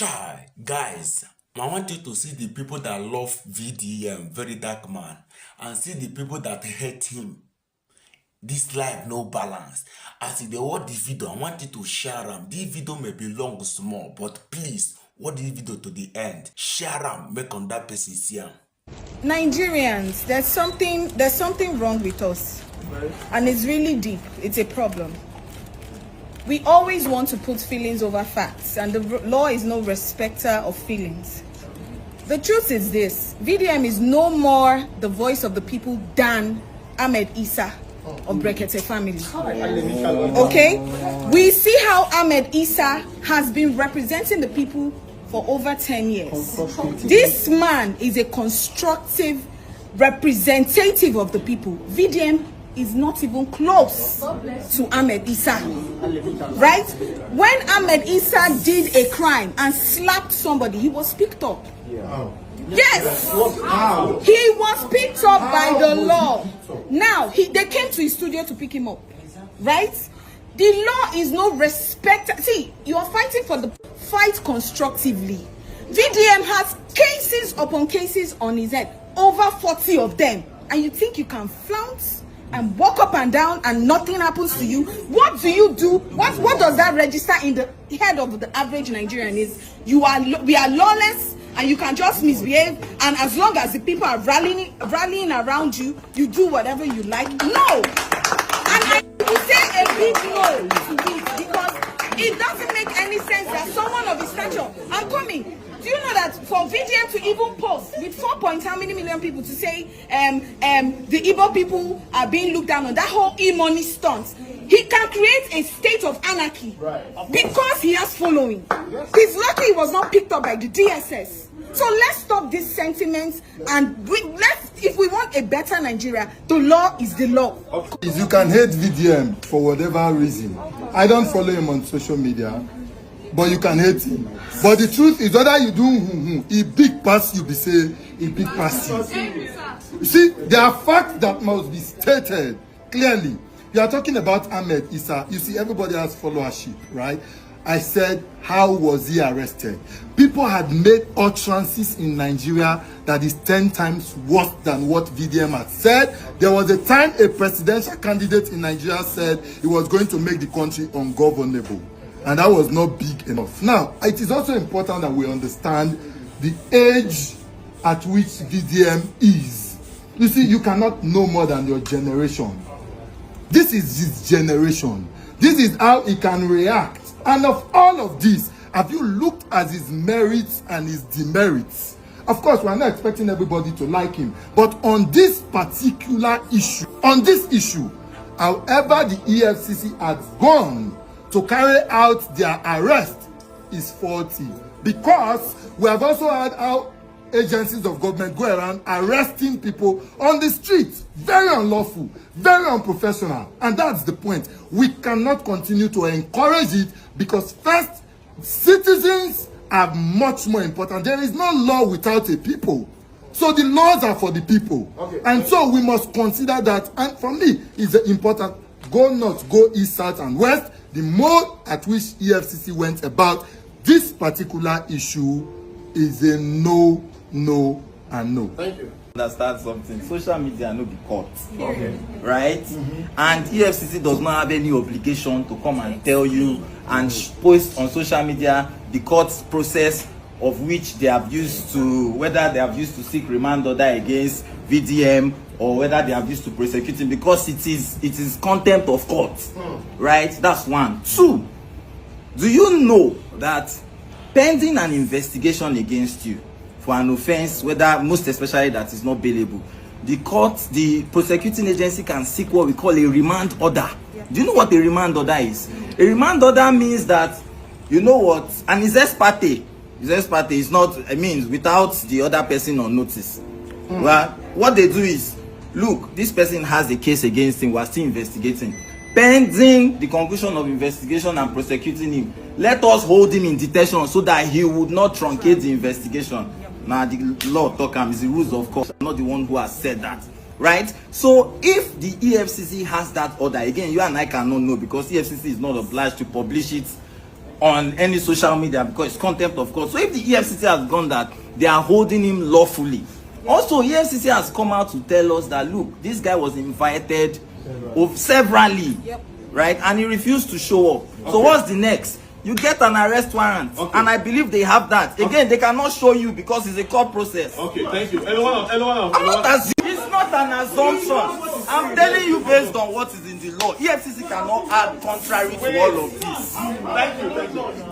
Chai, guys, I want you to see the people that love VDM, very dark man, and see the people that hate him. This life no balance. As if they watch the video, I want you to share them. This video may be long small, but please watch this video to the end. Share them, make on that person see them. Nigerians, there's something wrong with us, and it's really deep. It's a problem. We always want to put feelings over facts, and the law is no respecter of feelings. The truth is this: VDM is no more the voice of the people than Ahmed Issa of Brekete family. Okay? We see how Ahmed Issa has been representing the people for over 10 years. This man is a constructive representative of the people. VDM is not even close to Ahmed Issa, right? When Ahmed Issa did a crime and slapped somebody, he was picked up. Yes, he was picked up by the law. Now, they came to his studio to pick him up, right? The law is no respect. See, you are fighting for the fight constructively. VDM has cases upon cases on his head, over 40 of them, and you think you can flounce and walk up and down and nothing happens to you? What do you do? What does that register in the head of the average Nigerian? Is we are lawless and you can just misbehave, and as long as the people are rallying around you, you do whatever you like? No. And I will say a big no to it, because it doesn't make any sense that someone of his stature, I'm coming. Do you know that for VDM to even post with 4 point how many million people to say the Igbo people are being looked down on, that whole e-money stunt, he can create a state of anarchy, because he has following. He's lucky he was not picked up by the DSS. So let's stop this sentiment, and if we want a better Nigeria, the law is the law. You can hate VDM for whatever reason. I don't follow him on social media, but you can hate him. But the truth is, whether you do he big pass you, be say he big pass you. You see, there are facts that must be stated clearly. You are talking about Ahmed Issa. You see, everybody has followership, right? I said, how was he arrested? People had made utterances in Nigeria that is 10 times worse than what VDM had said. There was a time a presidential candidate in Nigeria said he was going to make the country ungovernable. And that was not big enough. Now, it is also important that we understand the age at which VDM is. You see, you cannot know more than your generation. This is his generation. This is how he can react. And of all of this, have you looked at his merits and his demerits? Of course, we are not expecting everybody to like him. But on this particular issue, however the EFCC has gone to carry out their arrest is faulty, because we have also had how agencies of government go around arresting people on the streets. Very unlawful, very unprofessional, and that's the point. We cannot continue to encourage it, because first, citizens are much more important. There is no law without a people. So the laws are for the people. Okay. And so we must consider that, and for me, it's important. Go north, go east, south, and west. The mode at which EFCC went about this particular issue is a no, no, and no. Thank you. Understand something. Social media no be court, okay, right? And EFCC does not have any obligation to come and tell you and post on social media the court process of which they have used to, whether they have used to seek remand order against VDM or whether they have used to prosecute him, because it is contempt of court, right? That's one. Two, do you know that pending an investigation against you for an offense, whether most especially that is not bailable, the court, the prosecuting agency can seek what we call a remand order. Do you know what a remand order is? A remand order means that, you know what, and it's ex parte. It's ex parte. It's not, I mean, without the other person on notice. Well, what they do is, look, this person has a case against him, we're still investigating. Pending the conclusion of investigation and prosecuting him, let us hold him in detention so that he would not truncate the investigation. Now, the law talk is the rules of court. I'm not the one who has said that, right? So, if the EFCC has that order, again, you and I cannot know, because EFCC is not obliged to publish it on any social media because it's contempt of court. So if the EFCC has gone that they are holding him lawfully, also EFCC has come out to tell us that look, this guy was invited severally, right, and he refused to show up. So what's the next? You get an arrest warrant, and I believe they have that. Again, they cannot show you because it's a court process. Okay, thank you. Anyone? It's not an assumption. I'm telling you based on what is in the law. EFCC cannot add contrary to all of this. Thank you.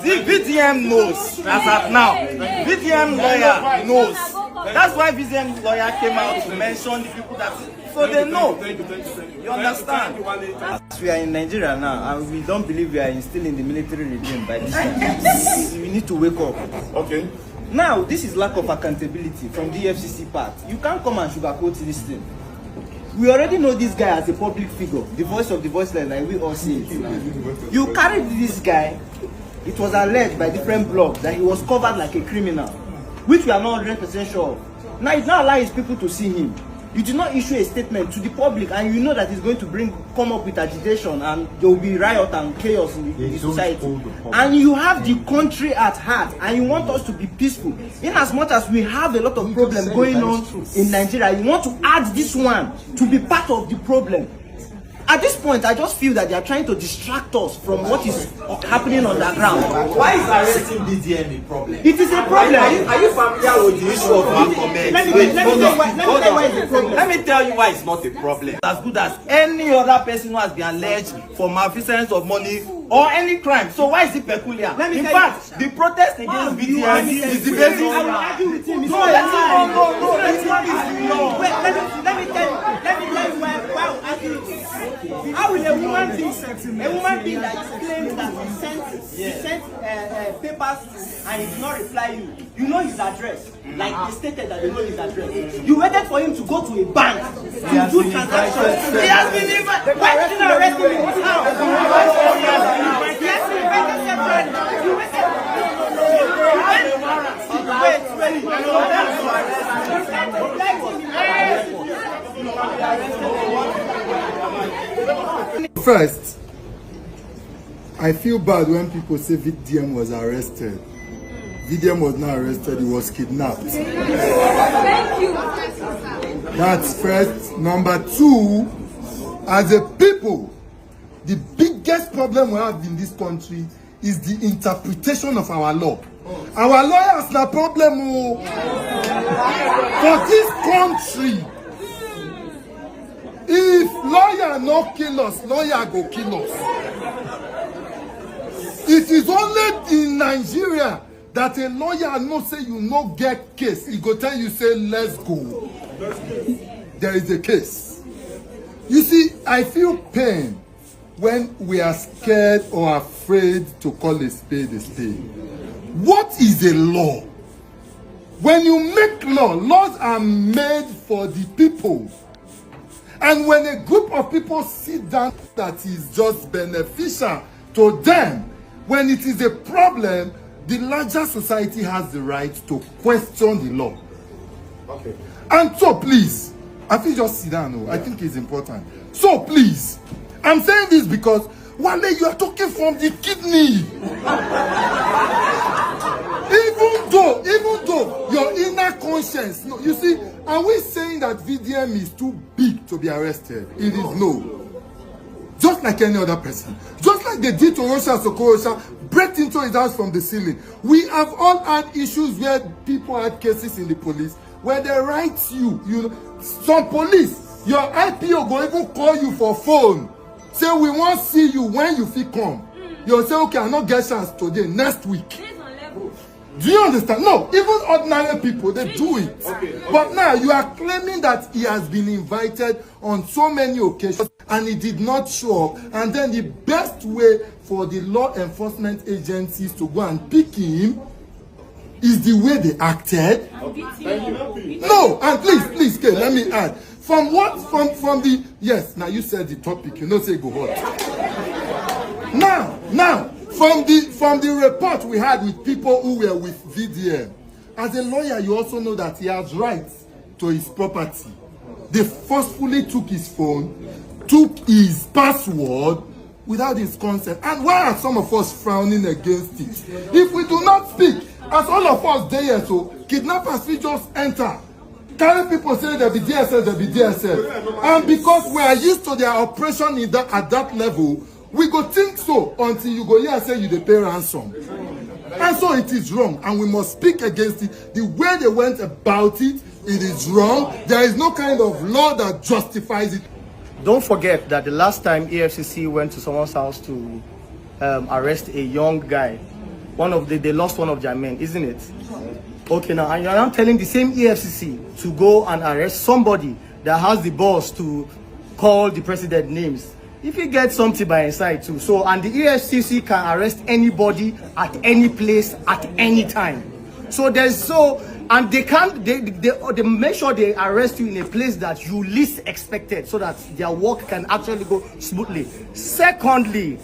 The VDM knows, as at now. VDM lawyer knows. That's why VDM lawyer came out to mention the people that... So they know. Thank you. You understand? As we are in Nigeria now, and we don't believe we are still in the military regime by this time. We need to wake up. Okay. Now, this is lack of accountability from the EFCC part. You can't come and sugarcoat this thing. We already know this guy as a public figure, the voice of the voiceless, like we all say it. You carried this guy, it was alleged by different blogs that he was covered like a criminal, which we are not 100% sure of. Now, it now allows people to see him. You did not issue a statement to the public, and you know that it's going to come up with agitation, and there will be riot and chaos in the society. And you have the country at heart, and you want us to be peaceful. In as much as we have a lot of problems going on in Nigeria, you want to add this one to be part of the problem. At this point, I just feel that they are trying to distract us from what is happening on the ground. Why is arresting VDM a problem? It is a problem. Are you familiar with the issue of Malcolm? Let me tell you why it's not a problem. As good as any other person who has been alleged for malfeasance of money or any crime. So why is it peculiar? In fact, the protest against VDM is the basis. I will argue with him. No, Let me tell you why I argue with him. How will a woman being that claims that he sent papers and he did not reply you? You know his address. Like they stated that they know his address. You waited for him to go to a bank to do transactions. He has been invited. Why didn't you arrest him in his house? Yes, he invited separately. You First, I feel bad when people say VDM was arrested. VDM was not arrested, he was kidnapped. Thank you. That's first. Number two, as a people, the biggest problem we have in this country is the interpretation of our law. Our lawyers na problem for this country. If lawyer no kill us, lawyer go kill us. It is only in Nigeria that a lawyer no say you no get case. He go tell you say let's go. There is a case. You see, I feel pain when we are scared or afraid to call a spade a spade. What is a law? When you make laws are made for the people. And when a group of people sit down, that is just beneficial to them. When it is a problem, the larger society has the right to question the law. Okay. And so please, I feel just sit down. I think it's important. So please, I'm saying this because Wale, you are talking from the kidney. Even though your inner conscience, no, you see, are we saying that VDM is too big to be arrested? It is no. Just like any other person. Just like they did to Rosha Sokorosha, break into his house from the ceiling. We have all had issues where people had cases in the police where they write you know, some police, your IPO go even call you for phone. Say we won't see you when you fit come. You'll say, okay, I'll not get chance today, next week. Do you understand? No, even ordinary people, they do it. Okay. But now you are claiming that he has been invited on so many occasions and he did not show up. And then the best way for the law enforcement agencies to go and pick him is the way they acted. Okay. No, and please, Kay, let me add. From the, yes, now you said the topic, you know, say go hot. Now, from the report we had with people who were with VDM, as a lawyer, you also know that he has rights to his property. They forcefully took his phone, took his password, without his consent. And why are some of us frowning against it? If we do not speak, as all of us dey here, so kidnappers will just enter. Carry people say there be DSS, there be DSS. And because we are used to their operation at that level, we go think so until you go here say you dey pay ransom. And so it is wrong, and we must speak against it. The way they went about it, it is wrong. There is no kind of law that justifies it. Don't forget that the last time EFCC went to someone's house to arrest a young guy, they lost one of their men, isn't it? Okay, now, and you're now telling the same EFCC to go and arrest somebody that has the balls to call the president names. If you get something by inside too, so, and the EFCC can arrest anybody at any place at any time. So and they can't, they make sure they arrest you in a place that you least expected, so that their work can actually go smoothly. Secondly,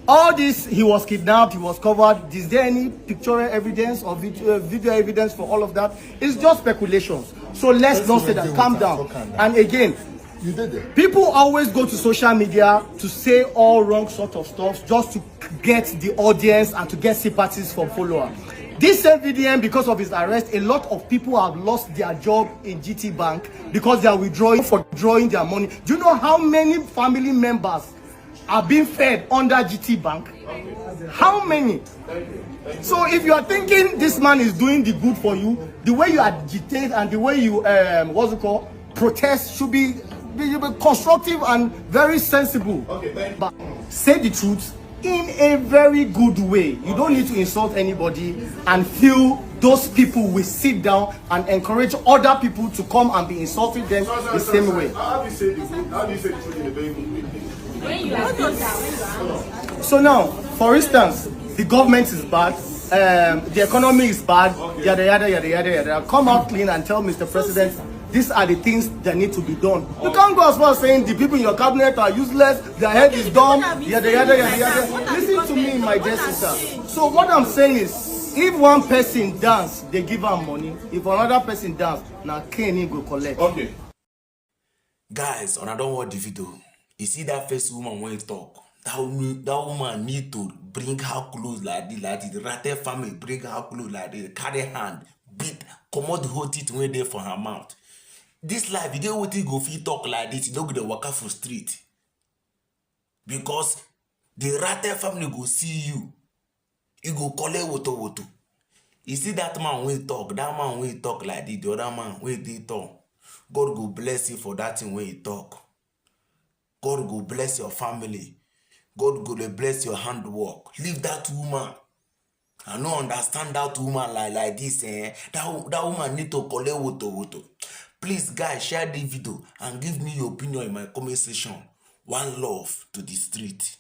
all this, he was kidnapped, he was covered. Is there any pictorial evidence or video evidence for all of that? It's just speculations. So let's not say that. Calm down. And again, people always go to social media to say all wrong sort of stuff just to get the audience and to get sympathies from followers. This same VDM, because of his arrest, a lot of people have lost their job in GT Bank because they are withdrawing their money. Do you know how many family members are being fed under GT Bank? How many? So if you are thinking this man is doing the good for you, the way you agitate and the way you protest should be constructive and very sensible. But say the truth in a very good way. You don't need to insult anybody, and feel those people will sit down and encourage other people to come and be insulting them the same way. How do you say the truth in a very good way? So now, for instance, the government is bad, the economy is bad, yada yada yada yada yada. Come out clean and tell Mr. President, these are the things that need to be done. You can't go as far as saying the people in your cabinet are useless, their head is dumb, yada yada yada yada. Listen to me, my dear sister. So what I'm saying is, if one person dance, they give her money. If another person dance, now Kenny go collect. Okay. Guys, and I don't watch the video. You see that first woman when you talk. That woman need to bring her clothes like this. The Rate family bring her clothes like this. Carry hand, beat, come out the whole teeth when they for her mouth. This life, you don't want to go fit talk like this. You don't go to walk out for street. Because the Rate family go see you. You go call it woto. You see that man when talk, like this, the other man when they talk. God go bless you for that thing when you talk. God go bless your family. God go bless your handwork. Leave that woman. I don't understand that woman like this. That woman need to collect woto. Please, guys, share the video and give me your opinion in my comment section. One love to the street.